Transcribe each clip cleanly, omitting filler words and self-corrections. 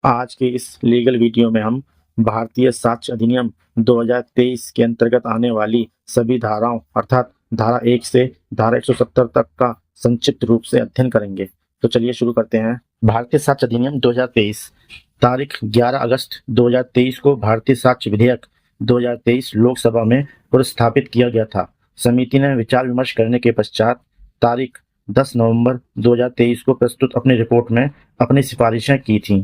आज के इस लीगल वीडियो में हम भारतीय साक्ष्य अधिनियम 2023 के अंतर्गत आने वाली सभी धाराओं अर्थात धारा 1 से धारा 170 तक का संक्षिप्त रूप से अध्ययन करेंगे। तो चलिए शुरू करते हैं। भारतीय साक्ष्य अधिनियम 2023 तारीख 11 अगस्त 2023 को भारतीय साक्ष्य विधेयक 2023 लोकसभा में प्रस्तावित किया गया था। समिति ने विचार विमर्श करने के पश्चात तारीख 10 नवंबर 2023 को प्रस्तुत अपनी रिपोर्ट में अपनी सिफारिशें की थीं।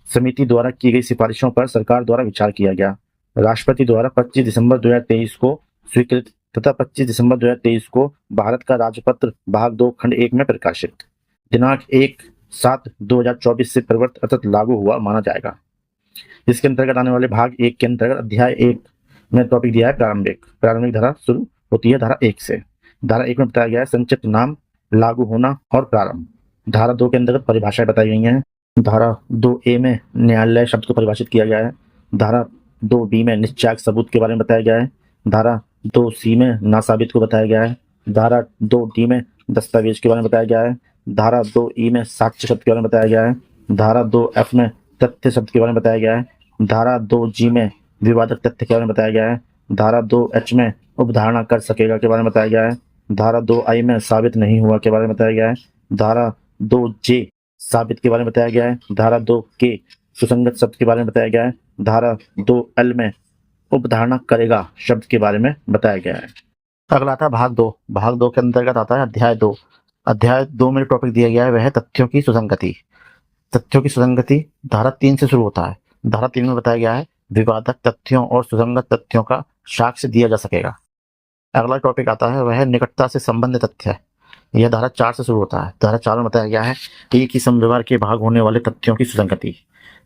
समिति द्वारा की गई सिफारिशों पर सरकार द्वारा विचार किया गया। राष्ट्रपति द्वारा 25 दिसंबर 2023 को स्वीकृत तथा 25 दिसंबर 2023 को भारत का राजपत्र भाग 2 खंड 1 में प्रकाशित। दिनांक 1/7/2024 से प्रवर्तित अर्थात लागू हुआ माना जाएगा। इसके अंतर्गत आने वाले भाग 1 के अंतर्गत अध्याय 1 में टॉपिक दिया है प्रारंभिक धारा शुरू होती है धारा 1 से। धारा 1 में बताया गया है संक्षिप्त नाम, लागू होना और प्रारंभ। धारा 2 के अंतर्गत परिभाषाएं बताई गई हैं। धारा 2A में न्यायालय शब्द को परिभाषित किया गया है। धारा 2B में निश्चायक सबूत के बारे में बताया गया है। धारा 2C में नासाबित को बताया गया है। धारा 2D में दस्तावेज के बारे में बताया गया है। धारा 2E में साक्ष्य शब्द के बारे में बताया गया है। धारा 2F में तथ्य शब्द के बारे में बताया गया है। धारा 2G में विवादक तथ्य के बारे में बताया गया है। धारा 2H में उपधारणा कर सकेगा के बारे में बताया गया है। धारा 2I में साबित नहीं हुआ के बारे में बताया गया है। धारा 2J साबित के बारे में बताया गया है। धारा 2K सुसंगत शब्द के बारे में बताया गया है। धारा 2L में उपधारणा करेगा शब्द के बारे में बताया गया है। अगला आता है भाग 2। भाग 2 के अंतर्गत आता है अध्याय 2। अध्याय 2 में टॉपिक दिया गया है वह है तथ्यों की सुसंगति। तथ्यों की सुसंगति धारा 3 से शुरू होता है। धारा 3 में बताया गया है विवादक तथ्यों और सुसंगत तथ्यों का साक्ष्य दिया जा सकेगा। अगला टॉपिक आता है वह है निकटता से संबंधित तथ्य। यह धारा 4 से शुरू होता है। धारा 4 में बताया गया है एक ही समव्यवहार के भाग होने वाले तथ्यों की सुसंगति।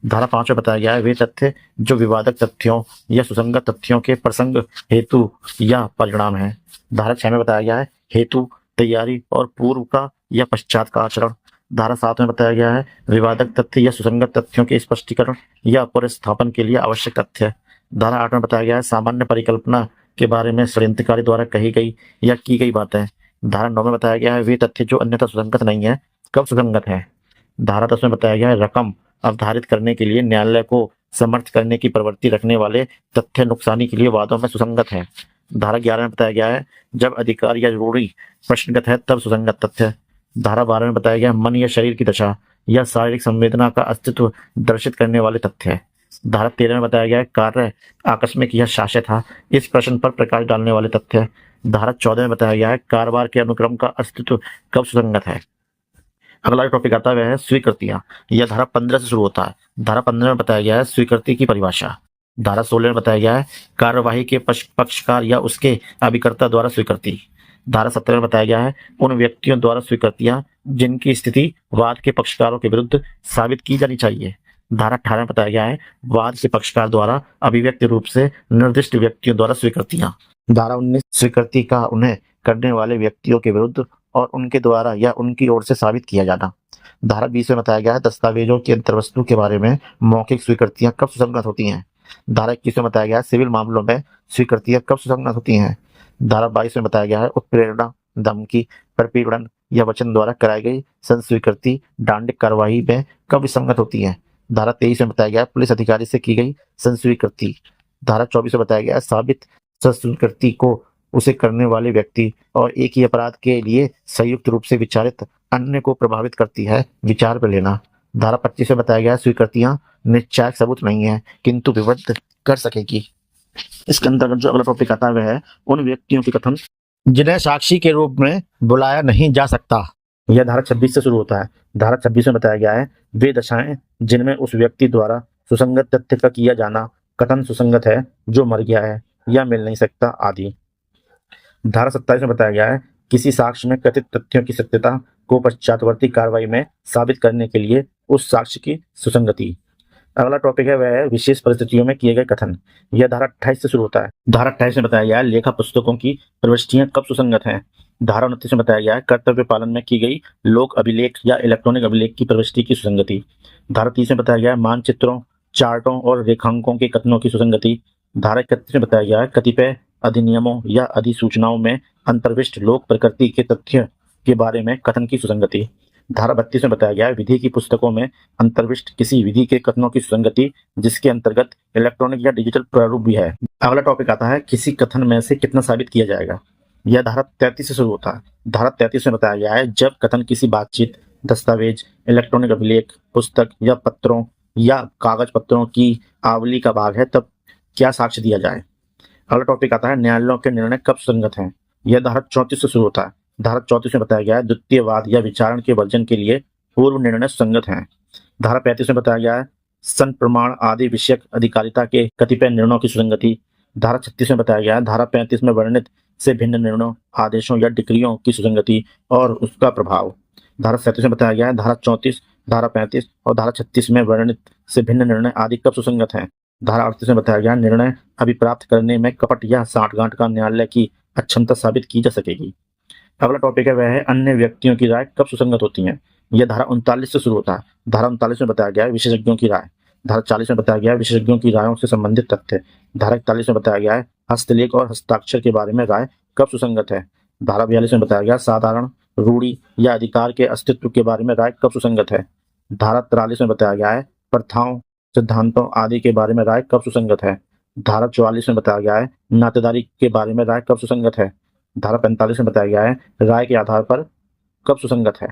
धारा 5 में बताया गया है वे तथ्य जो विवादक तथ्यों या सुसंगत तथ्यों के प्रसंग, हेतु या परिणाम है। धारा 6 में बताया गया है हेतु, तैयारी और पूर्व का या पश्चात का आचरण। धारा 7 में बताया गया है विवादक तथ्य या सुसंगत तथ्यों के स्पष्टीकरण या पुनर्स्थापन के लिए आवश्यक तथ्य। धारा 8 में बताया गया है सामान्य परिकल्पना के बारे में षड्यंत्रकारी द्वारा कही गई या की गई बातें। धारा 9 में बताया गया है वे तथ्य जो अन्यथा सुसंगत नहीं है कब सुसंगत है। धारा 10 में बताया गया है रकम अवधारित करने के लिए न्यायालय को समर्थ करने की प्रवृत्ति रखने वाले तथ्य नुकसानी के लिए वादों में सुसंगत है। धारा 11 में बताया गया है जब अधिकार या रूढ़ी प्रश्नगत है तब सुसंगत तथ्य। धारा 12 में बताया गया है मन या शरीर की दशा या शारीरिक संवेदना का अस्तित्व दर्शित करने वाले तथ्य है। धारा 13 में बताया गया है कार्य आकस्मिक या शास्य था इस प्रश्न पर प्रकाश डालने वाले तथ्य। धारा 14 में बताया गया है कारोबार के अनुक्रम का अस्तित्व कब सुसंगत है। अगला टॉपिक आता है वह है स्वीकृतियां। यह धारा 15 से शुरू होता है। धारा 15 में बताया गया है स्वीकृति की परिभाषा। धारा 16 में बताया गया है कार्यवाही के पक्षकार या उसके अभिकर्ता द्वारा स्वीकृति। धारा 17 में बताया गया है उन व्यक्तियों द्वारा स्वीकृतियां जिनकी स्थिति वाद के पक्षकारों के विरुद्ध साबित की जानी चाहिए। धारा 18 में बताया गया है वाद के पक्षकार द्वारा अभिव्यक्त रूप से निर्दिष्ट व्यक्तियों द्वारा स्वीकृतियां। धारा 19 स्वीकृति का उन्हें करने वाले व्यक्तियों के विरुद्ध और उनके द्वारा या उनकी ओर से साबित किया जाना। धारा 20 में बताया गया है दस्तावेजों की अंतर्वस्तु के बारे में मौखिक स्वीकृतियां कब सुसंगत होती हैं। धारा 21 में बताया गया है सिविल मामलों में स्वीकृतियां कब सुसंगत होती हैं। धारा 22 में बताया गया है उत्प्रेरणा, धमकी, प्रपीड़न या वचन द्वारा कराई गई संस्वीकृति दांडिक कार्यवाही में कब विसंगत होती है। धारा 23 में बताया गया है पुलिस अधिकारी से की गई संस्वीकृति। धारा 24 में बताया गया है साबित संस्वीकृति को उसे करने वाले व्यक्ति और एक ही अपराध के लिए संयुक्त रूप से विचारित अन्य को प्रभावित करती है विचार पर लेना। धारा 25 में बताया गया है स्वीकृतियां निश्चायक सबूत नहीं है किंतु विवद्ध कर सकेगी। इसके अंतर्गत जो अगला टॉपिक आता है वह है उन व्यक्तियों के कथन जिन्हें साक्षी के रूप में बुलाया नहीं जा सकता। यह धारा 26 से शुरू होता है। धारा 26 में बताया गया है वे दशाएं जिनमें उस व्यक्ति द्वारा सुसंगत तथ्य का किया जाना कथन सुसंगत है जो मर गया है या मिल नहीं सकता आदि। धारा 27 में बताया गया है किसी साक्ष्य में कथित तथ्यों की सत्यता को पश्चातवर्ती कार्रवाई में साबित करने के लिए उस साक्ष्य की सुसंगति। अगला टॉपिक है वह है विशेष परिस्थितियों में किए गए कथन। यह धारा 28 से शुरू होता है। धारा 28 में बताया गया है लेखा पुस्तकों की प्रविष्टियां कब सुसंगत हैं। धारा 29 में बताया गया है कर्तव्य पालन में की गई लोक अभिलेख या इलेक्ट्रॉनिक अभिलेख की प्रविष्टि की सुसंगति। धारा 30 में बताया गया है मानचित्रों, चार्टों और रेखांकों के कथनों की सुसंगति। धारा 31 में बताया गया है कतिपय अधिनियमों या अधिसूचनाओं में अंतर्विष्ट लोक प्रकृति के तथ्य के बारे में कथन की सुसंगति। धारा 32 में बताया गया है विधि की पुस्तकों में अंतर्विष्ट किसी विधि के कथनों की सुसंगति जिसके अंतर्गत इलेक्ट्रॉनिक या डिजिटल प्रारूप भी है। अगला टॉपिक आता है किसी कथन में से कितना साबित किया जाएगा। यह धारा 33 से शुरू होता है। धारा 33 में बताया गया है जब कथन किसी बातचीत, दस्तावेज, इलेक्ट्रॉनिक अभिलेख, पुस्तक या पत्रों या कागज पत्रों की आवली का भाग है तब क्या साक्ष्य दिया जाए। अगला टॉपिक आता है न्यायालयों के निर्णय कब सुसंगत हैं। यह धारा 34 से शुरू होता है। धारा 34 में बताया गया है द्वितीय वाद या विचारण के वर्जन के लिए पूर्व निर्णय सुसंगत हैं। धारा 35 में बताया गया है सन प्रमाण आदि विषयक अधिकारिता के कतिपय निर्णयों की सुसंगति। धारा 36 में बताया गया है धारा 35 में वर्णित से भिन्न निर्णयों, आदेशों या डिक्रियों की सुसंगति और उसका प्रभाव। धारा 37 में बताया गया है धारा 34, धारा 35 और धारा 36 में वर्णित से भिन्न निर्णय आदि कब सुसंगत हैं। धारा 38 में बताया गया निर्णय अभिप्राप्त करने में कपट या साठगांठ का न्यायालय की अक्षमता साबित की जा सकेगी। अगला टॉपिक है वह है अन्य व्यक्तियों की राय कब सुसंगत होती है। यह धारा 39 से शुरू होता है। धारा 39 में बताया गया है विशेषज्ञों की राय। धारा 40 में बताया गया है विशेषज्ञों की रायों से संबंधित तथ्य। धारा 41 में बताया गया है हस्तलेख और हस्ताक्षर के बारे में राय कब सुसंगत है। धारा 42 में बताया गया साधारण रूढ़ी या अधिकार के अस्तित्व के बारे में राय कब सुसंगत है। धारा 43 में बताया गया है प्रथाओं, सिद्धांतों आदि के बारे में राय कब सुसंगत है। धारा 44 में बताया गया है नातेदारी के बारे में राय कब सुसंगत है। धारा 45 में बताया गया है राय के आधार पर कब सुसंगत है।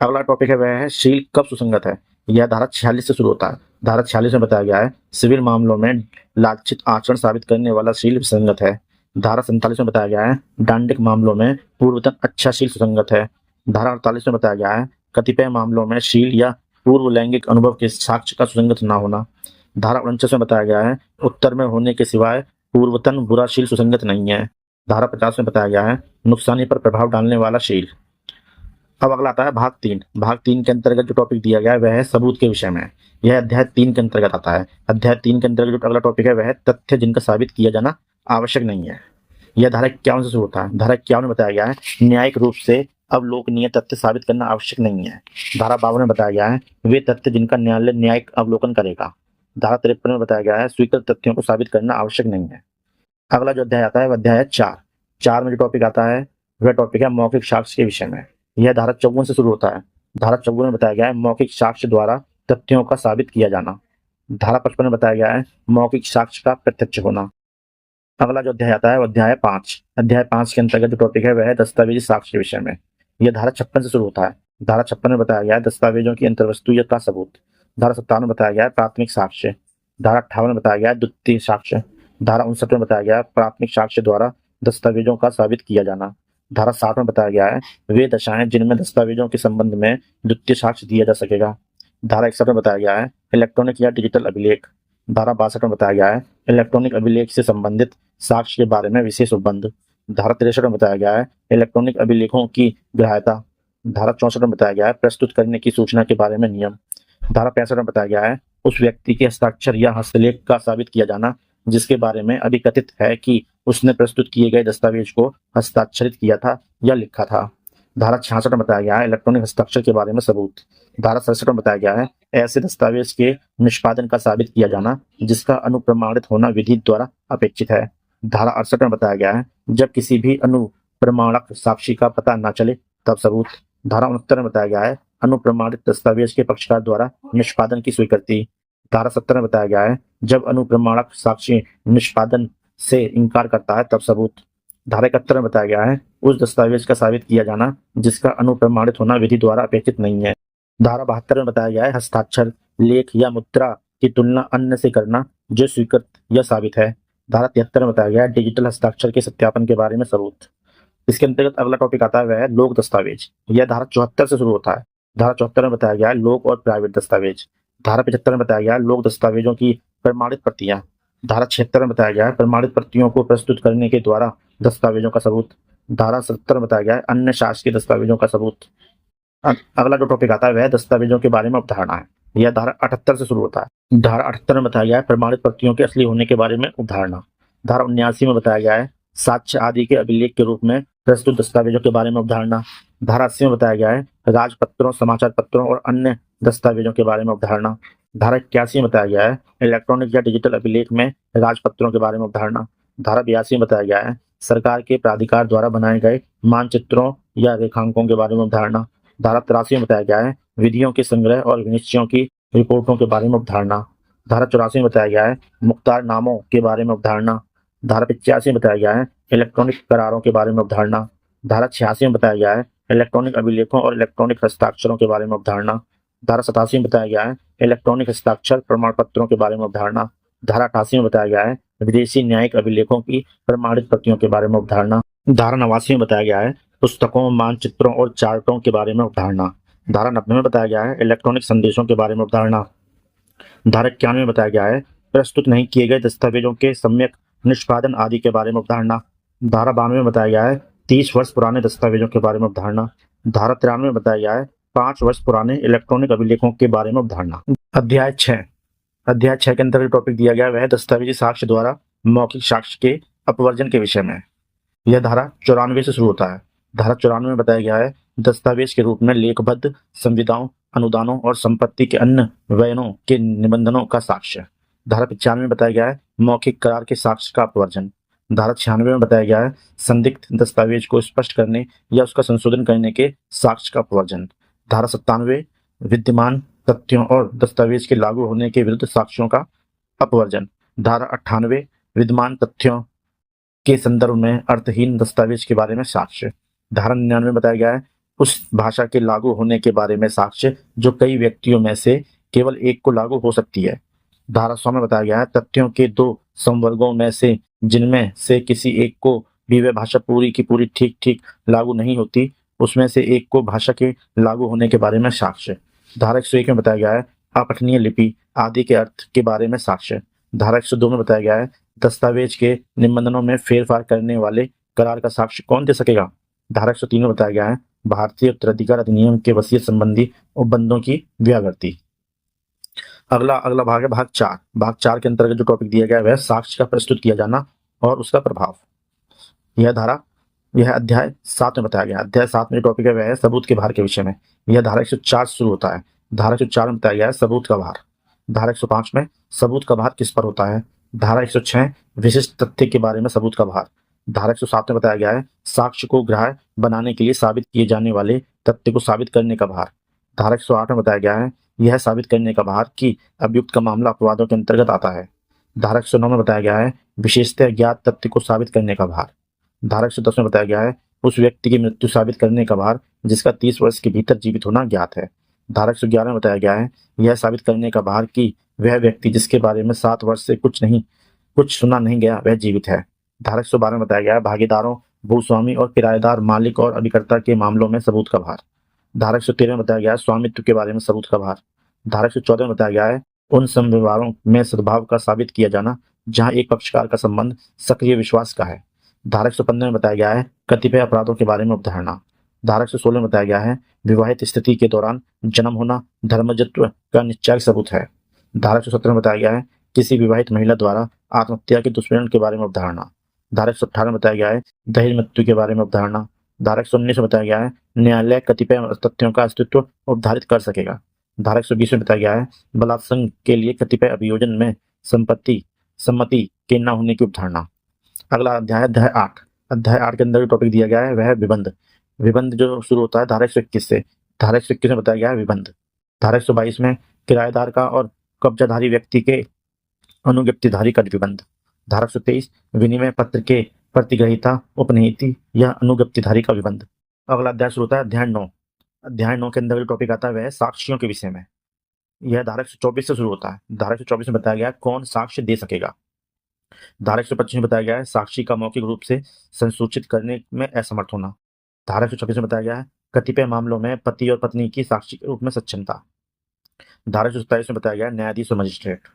अगला टॉपिक है वह है शील कब सुसंगत है। यह धारा 46 से शुरू होता है। धारा 46 में बताया गया है सिविल मामलों में लांछित आचरण साबित करने वाला शील सुसंगत है। धारा 47 में बताया गया है डांडिक मामलों में पूर्वतन अच्छा शील सुसंगत है। धारा 48 में बताया गया है कतिपय मामलों में शील या पूर्व लैंगिक अनुभव के साक्ष्य का सुसंगत न होना। धारा 49 में बताया गया है उत्तर में होने के सिवाय पूर्वतन बुरा शील सुसंगत नहीं है। धारा 50 में बताया गया है नुकसानी पर प्रभाव डालने वाला शील। अब अगला आता है भाग 3। भाग 3 के अंतर्गत जो टॉपिक दिया गया है वह है सबूत के विषय में। यह अध्याय 3 के अंतर्गत आता है। अध्याय 3 के अंतर्गत जो अगला टॉपिक है वह है तथ्य जिनका साबित किया जाना आवश्यक नहीं है। यह धारा 51 से शुरू होता है। धारा 51 में बताया गया है न्यायिक रूप से अवलोकनीय तथ्य साबित करना आवश्यक नहीं है। धारा 52 में बताया गया है वे तथ्य जिनका न्यायालय न्यायिक अवलोकन करेगा। धारा 53 में बताया गया है स्वीकृत तथ्यों को साबित करना आवश्यक नहीं है। अगला जो अध्याय आता है वह अध्याय है 4 में जो टॉपिक आता है वह टॉपिक है मौखिक साक्ष्य के विषय में। यह धारा 54 से शुरू होता है। धारा 54 में बताया गया है मौखिक साक्ष्य द्वारा तथ्यों का साबित किया जाना। धारा 55 में बताया गया है मौखिक साक्ष्य का प्रत्यक्ष होना। अगला जो अध्याय आता है वह अध्याय 5। अध्याय 5 के अंतर्गत जो टॉपिक है वह है दस्तावेजी साक्ष्य के विषय में। यह धारा 56 से शुरू होता है। धारा 56 में बताया गया है दस्तावेजों की अंतर्वस्तु का सबूत। धारा 57 में बताया गया है प्राथमिक साक्ष्य। धारा 58 में बताया गया है द्वितीय साक्ष्य। धारा 59 में बताया गया है प्राथमिक साक्ष्य द्वारा दस्तावेजों का साबित किया जाना। धारा 60 में बताया गया है वे दशाएं जिनमें दस्तावेजों के संबंध में द्वितीय साक्ष्य दिया जा सकेगा। धारा 61 में बताया गया है इलेक्ट्रॉनिक या डिजिटल अभिलेख। धारा 62 में बताया गया है इलेक्ट्रॉनिक अभिलेख से संबंधित साक्ष्य के बारे में विशेष उपबंध। धारा 63 में बताया गया है इलेक्ट्रॉनिक अभिलेखों की ग्राह्यता। धारा 64 में बताया गया है प्रस्तुत करने की सूचना के बारे में नियम। धारा 65 में बताया गया है उस व्यक्ति के हस्ताक्षर या हस्तलेख का साबित किया जाना जिसके बारे में अभी कथित है कि उसने प्रस्तुत किए गए दस्तावेज को हस्ताक्षरित किया था या लिखा था। धारा 66 में बताया गया है इलेक्ट्रॉनिक हस्ताक्षर के बारे में सबूत। धारा 67 में बताया गया है ऐसे दस्तावेज के निष्पादन का साबित किया जाना जिसका अनुप्रमाणित होना विधि द्वारा अपेक्षित है। धारा 68 में बताया गया है जब किसी भी अनुप्रमाणक साक्षी का पता न चले तब सबूत। धारा 69 में बताया गया है अनुप्रमाणित दस्तावेज के पक्षकार द्वारा निष्पादन की स्वीकृति। धारा 70 में बताया गया है जब अनुप्रमाणक साक्षी निष्पादन से इनकार करता है तब सबूत। धारा 71 में बताया गया है उस दस्तावेज का साबित किया जाना जिसका अनुप्रमाणित होना विधि द्वारा अपेक्षित नहीं है। धारा 72 में बताया गया है हस्ताक्षर, लेख या मुद्रा की तुलना अन्य से करना जो स्वीकृत या साबित है। धारा 73 में बताया गया है डिजिटल हस्ताक्षर के सत्यापन के बारे में सबूत। इसके अंतर्गत अगला टॉपिक आता है वह है लोक दस्तावेज। यह धारा 74 से शुरू होता है। धारा 74 में बताया गया है लोक और प्राइवेट दस्तावेज। धारा 75 में बताया गया है लोक दस्तावेजों की प्रमाणित प्रतियां। धारा 76 में बताया गया है प्रमाणित प्रतियों को प्रस्तुत करने के द्वारा दस्तावेजों का सबूत। धारा 70 में बताया गया है अन्य शासकीय दस्तावेजों का सबूत। अगला जो टॉपिक आता है वह दस्तावेजों के बारे में अवधारणा है। यह धारा 78 से शुरू होता है। धारा 78 में बताया गया है प्रमाणित प्रतियों के असली होने के बारे में अवधारणा। धारा 79 में बताया गया है साक्ष्य आदि के अभिलेख के रूप में प्रस्तुत दस्तावेजों के बारे में अवधारणा। धारा 80 में बताया गया है राजपत्रों, समाचार पत्रों और अन्य दस्तावेजों के बारे में अवधारणा। धारा 81 में बताया गया है इलेक्ट्रॉनिक या डिजिटल अभिलेख में राजपत्रों के बारे में अवधारणा। धारा 82 में बताया गया है सरकार के प्राधिकार द्वारा बनाए गए मानचित्रों या रेखांकों के बारे में अवधारणा। धारा 83 में बताया गया है विधियों के संग्रह और विनिश्चयों की रिपोर्टों के बारे में अवधारणा। धारा 84 में बताया गया है मुख्तार नामों के बारे में अवधारणा। धारा 85 में बताया गया है इलेक्ट्रॉनिक करारों के बारे में अवधारणा। धारा 86 में बताया गया है इलेक्ट्रॉनिक अभिलेखों और इलेक्ट्रॉनिक हस्ताक्षरों के बारे में अवधारणा। धारा 87 में बताया गया है इलेक्ट्रॉनिक हस्ताक्षर प्रमाण पत्रों के बारे में अवधारणा। धारा 88 में बताया गया है विदेशी न्यायिक अभिलेखों की प्रमाणित प्रतियों के बारे में अवधारणा। धारा 89 में बताया गया है पुस्तकों, मानचित्रों और चार्टों के बारे में अवधारणा। धारा 90 में बताया गया है इलेक्ट्रॉनिक संदेशों के बारे में अवधारणा। धारा 91 में बताया गया है प्रस्तुत नहीं किए गए दस्तावेजों के सम्यक निष्पादन आदि के बारे में अवधारणा। धारा 92 में बताया गया है 30 वर्ष पुराने दस्तावेजों के बारे में अवधारणा। धारा 93 में बताया गया है 5 वर्ष पुराने इलेक्ट्रॉनिक अभिलेखों के बारे में अवधारणा। अध्याय 6 के अंतर्गत टॉपिक दिया गया वह दस्तावेजी साक्ष्य द्वारा मौखिक साक्ष्य के अपवर्जन के विषय में। यह धारा 94 से शुरू होता है। धारा 94 में बताया गया है दस्तावेज के रूप में लेखबद्ध संविदाओं, अनुदानों और संपत्ति के अन्य वयनों के निबंधनों का साक्ष्य। धारा 95 में बताया गया है मौखिक करार के साक्ष्य का अपवर्जन। धारा 96 में बताया गया है संदिग्ध दस्तावेज को स्पष्ट करने या उसका संशोधन करने के साक्ष्य का अपवर्जन। धारा 97 विद्यमान तथ्यों और दस्तावेज के लागू होने के विरुद्ध साक्ष्यों का अपवर्जन। धारा 98 विद्यमान तथ्यों के संदर्भ में अर्थहीन दस्तावेज के बारे में साक्ष्य। धारा 99 में बताया गया है उस भाषा के लागू होने के बारे में साक्ष्य जो कई व्यक्तियों में से केवल एक को लागू हो सकती है। धारा 100 में बताया गया है तथ्यों के 2 संवर्गों में से जिनमें से किसी एक को भी वह भाषा पूरी की पूरी ठीक ठीक लागू नहीं होती, उसमें से एक को भाषा के लागू होने के बारे में साक्ष्य। धारा 101 में बताया गया है अपठनीय लिपि आदि के अर्थ के बारे में साक्ष्य। धारा 102 में बताया गया है दस्तावेज के निबंधनों में फेरफार करने वाले करार का साक्ष्य कौन दे सकेगा। धारा 103 में बताया गया है भारतीय उत्तराधिकार अधिनियम के वसीयत संबंधी उपबंधों की व्यावृत्ति। अगला भाग है भाग 4। भाग 4 के अंतर्गत जो टॉपिक दिया गया है वह साक्ष्य का प्रस्तुत किया जाना और उसका प्रभाव। यह अध्याय 7 में बताया गया। अध्याय 7 में जो टॉपिक है वह है सबूत के भार के विषय में। यह धारा 104 से शुरू होता है। धारा 104 में बताया गया है सबूत का भार। धारा 105 में सबूत का भार किस पर होता है। धारा 106 विशिष्ट तथ्य के बारे में सबूत का भार। धारा 107 में बताया गया है साक्ष्य को ग्राह्य बनाने के लिए साबित किए जाने वाले तथ्य को साबित करने का भार। धारा 108 में बताया गया है यह साबित करने का भार कि अभियुक्त का मामला अपवादों के अंतर्गत आता है। धारा 109 में बताया गया है विशेषतः ज्ञात तथ्य को साबित करने का भार। धारा 110 में बताया गया है उस व्यक्ति की मृत्यु साबित करने का भार जिसका 30 वर्ष के भीतर जीवित होना ज्ञात है। धारा 111 में बताया गया है यह साबित करने का भार कि वह व्यक्ति जिसके बारे में 7 वर्ष से कुछ सुना नहीं गया वह जीवित है। धारा 112 में बताया गया है भागीदारों, भूस्वामी और किराएदार, मालिक और अभिकर्ता के मामलों में सबूत का भार। धारा 113 में बताया गया है स्वामित्व के बारे में सबूत का भार। धारा 114 में बताया गया है उन संव्यवहारों में सद्भाव का साबित किया जाना जहां एक पक्षकार का संबंध सक्रिय विश्वास का है। धारा 115 में बताया गया है कतिपय अपराधों के बारे में अवधारणा। धारा 116 में बताया गया है विवाहित स्थिति के दौरान जन्म होना धर्मजत्व का निश्चय सबूत है। धारा 117 में बताया गया है किसी विवाहित महिला द्वारा आत्महत्या के दुष्परिणाम के बारे में अवधारणा। धारा 118 में बताया गया है दहेज मृत्यु के बारे में अवधारणा। धारा 119 में बताया गया है न्यायालय कतिपय तथ्यों का अस्तित्व अवधारित कर सकेगा। धारा 120 में बताया गया है बलात्संग के लिए कतिपय अभियोजन में सम्मति के न होने की अवधारणा। अगला अध्याय 8। अध्याय 8 के अंदर जो टॉपिक दिया गया है वह है विबंध जो शुरू होता है धारा 121 से। धारा 121 में बताया गया है विबंध। धारा 122 में किराएदार का और कब्जाधारी व्यक्ति के अनुज्ञप्तिधारी का विबंध। धारा 123 विनिमय पत्र के प्रतिग्रहीता, उपनिहिती या अनुज्ञप्तिधारी का विबंध। अगला अध्याय शुरू होता है अध्याय 9। अध्याय 9 के अंदर जो टॉपिक आता है वह है साक्ष्यों के विषय में। यह धारा 124 से शुरू होता है। धारा 124 में बताया गया है कौन साक्ष्य दे सकेगा। धारा 125 में बताया गया है साक्षी का मौखिक रूप से संसूचित करने में असमर्थ होना। धारा 126 में बताया गया है कतिपय मामलों में पति और पत्नी की साक्षी के रूप में सक्षमता। धारा 127 में बताया गया है न्यायाधीश और मजिस्ट्रेट।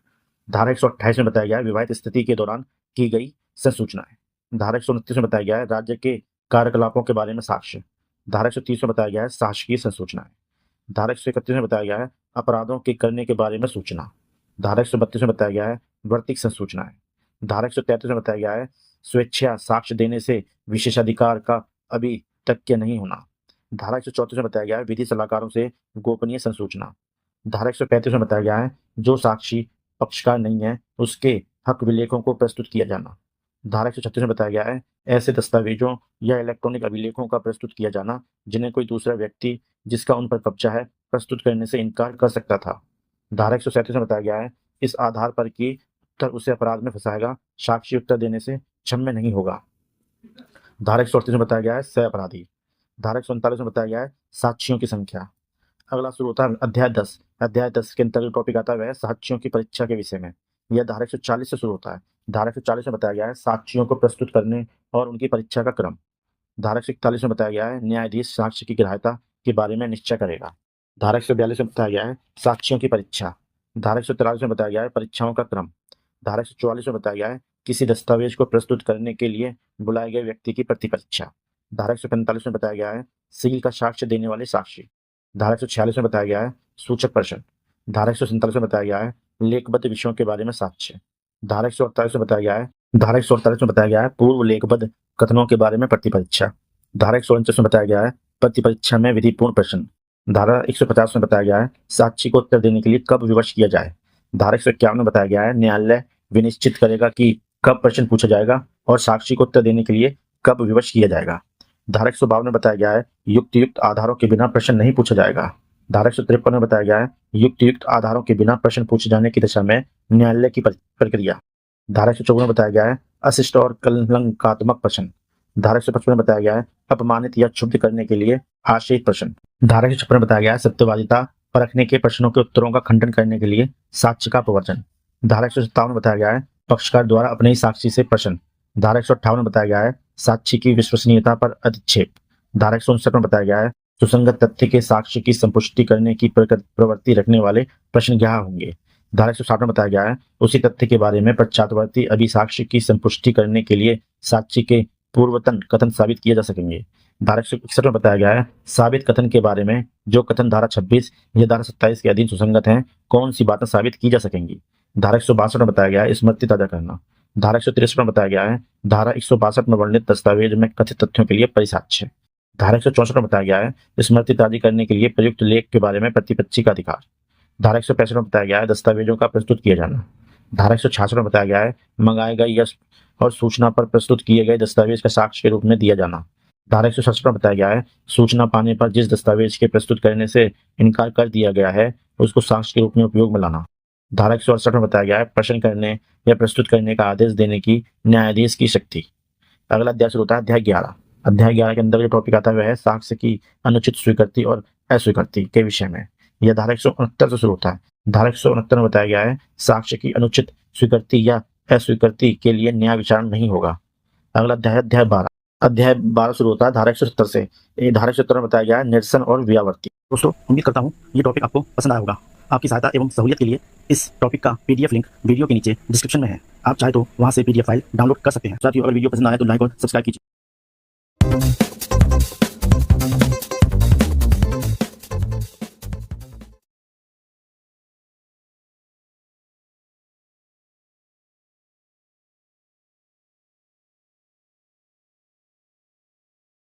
धारा 128 में बताया गया है विवाहित स्थिति के दौरान की गई संसूचनाएं। धारा 129 में बताया गया है राज्य के कार्यकलापों के बारे में साक्ष्य। धारा 130 में बताया गया है शासकीय संसूचनाएं। धारा 131 में बताया गया है अपराधों के करने के बारे में सूचना। धारा 132 में बताया गया है वर्तिक संसूचनाएं। धारा 133 में बताया गया है स्वेच्छा साक्ष्य देने से विशेषाधिकार का अभी तथ्य नहीं होना। धारा 134 में बताया गया है विधि सलाहकारों से गोपनीय संसूचना। धारा 135 में बताया गया है जो साक्षी पक्षकार नहीं है उसके हक विलेखों को प्रस्तुत किया जाना। धारा 136 में बताया गया है ऐसे दस्तावेजों या इलेक्ट्रॉनिक अभिलेखों का प्रस्तुत किया जाना जिन्हें कोई दूसरा व्यक्ति जिसका उन पर कब्जा है प्रस्तुत करने से इनकार कर सकता था। धारा 137 में बताया गया है इस आधार पर कि उत्तर उसे अपराध में फंसाएगा, साक्षी उत्तर देने से क्षम्य नहीं होगा। धारा 138 में बताया गया है सह अपराधी। धारा 139 में बताया गया है साक्षियों की संख्या। अगला शुरू होता है अध्याय 10। अध्याय 10 के अंतर्गत टॉपिक आता है वह साक्षियों की परीक्षा के विषय में। यह धारा 140 से शुरू होता है। धारा 140 में बताया गया है साक्षियों को प्रस्तुत करने और उनकी परीक्षा का क्रम। धारा 141 में बताया गया है न्यायाधीश साक्ष्य की ग्राह्यता के बारे में निश्चय करेगा। धारा 142 में बताया गया है साक्षियों की परीक्षा। धारा 143 में बताया गया है परीक्षाओं का क्रम। धारा 144 में बताया गया है किसी दस्तावेज को प्रस्तुत करने के लिए बुलाए गए व्यक्ति की प्रतिपरीक्षा। धारा 145 में बताया गया है सील का साक्ष्य देने वाले साक्षी। धारा 146 में बताया गया है सूचक प्रश्न। धारा 147 में बताया गया है लेखबद्ध विषयों के बारे में साक्ष्य। धारा 148 में बताया गया है पूर्व लेखबद्ध कथनों के बारे में प्रतिपरीक्षा। धारा 149 में बताया गया है प्रतिपरीक्षा में विधिपूर्ण प्रश्न। धारा 150 में बताया गया है साक्षी को उत्तर देने के लिए कब विवश किया जाए। धारा 151 में बताया गया है न्यायालय विनिश्चित करेगा कि कब प्रश्न पूछा जाएगा और साक्षी को उत्तर देने के लिए कब विवश किया जाएगा। धारा 152 में बताया गया है युक्त आधारों के बिना प्रश्न नहीं पूछा जाएगा। धारा 153 में बताया गया है युक्त आधारों के बिना प्रश्न पूछे जाने की दिशा में न्यायालय की प्रक्रिया। धारा 154 में बताया गया है अशिष्ट और कलंकात्मक प्रश्न। धारा 155 में बताया गया है अपमानित या क्षुब्ध करने के लिए आश्रित प्रश्न। धारा 156 में बताया गया है सत्यवादिता परखने के प्रश्नों के उत्तरों का खंडन करने के लिए साक्ष्य का प्रवर्जन। धारा 157 में बताया गया है पक्षकार द्वारा अपने ही साक्षी से प्रश्न। धारा 158 में बताया गया है साक्षी की विश्वसनीयता पर अधिक्षेप। धारा 159 में बताया गया है सुसंगत तथ्य के साक्ष्य की संपुष्टि करने की प्रवृत्ति रखने वाले प्रश्न क्या होंगे। धारा 160 में बताया गया है उसी तथ्य के बारे में पश्चातवर्ती अभिसाक्ष्य की संपुष्टि करने के लिए साक्षी के पूर्वतन कथन साबित किए जा सकेंगे। धारा 161 में बताया गया है साबित कथन के बारे में जो कथन धारा 26 या धारा 27 के अधीन सुसंगत हैं कौन सी बातें साबित की जा सकेंगी। धारा 162 में बताया गया है स्मृति ताजा करना। धारा 163 में बताया गया है धारा 162 में वर्णित दस्तावेज में कथित तथ्यों के लिए परिसाक्ष्य। धारा 164 में बताया गया है स्मृति ताजी करने के लिए प्रयुक्त लेख के बारे में प्रतिपक्षी का अधिकार। धारा 165 में बताया गया है दस्तावेजों का प्रस्तुत किया जाना। धारा 166 में बताया गया है मंगाए गए यश और सूचना पर प्रस्तुत किए गए दस्तावेज का साक्ष्य के रूप में दिया जाना। धारा 167 में बताया गया है सूचना पाने पर जिस दस्तावेज के प्रस्तुत करने से इनकार कर दिया गया है उसको साक्ष्य के रूप में उपयोग में लाना। धारा 168 में बताया गया है प्रश्न करने या प्रस्तुत करने का आदेश देने की न्यायाधीश की शक्ति। अगला अध्याय शुरू होता है अध्याय 11। अध्याय 11 के अंदर जो टॉपिक आता है वह है साक्ष्य की अनुचित स्वीकृति और अस्वीकृति के विषय में। यह धारा 169 से शुरू होता है। धारा 169 में बताया गया है साक्ष्य की अनुचित स्वीकृति या अस्वीकृति के लिए न्याय विचारण नहीं होगा। अगला अध्याय 12। अध्याय 12 शुरू होता है धारा 170 से। धारा 170 में बताया गया है निरसन और व्यावर्ती। दोस्तों उम्मीद करता हूँ ये टॉपिक आपको पसंद आया होगा। आपकी सहायता एवं सहूलियत के लिए इस टॉपिक का पीडीएफ लिंक वीडियो के नीचे डिस्क्रिप्शन में है। आप चाहे तो वहां से पीडीएफ फाइल डाउनलोड कर सकते हैं। साथियों अगर वीडियो पसंद आए तो लाइक और सब्सक्राइब कीजिए।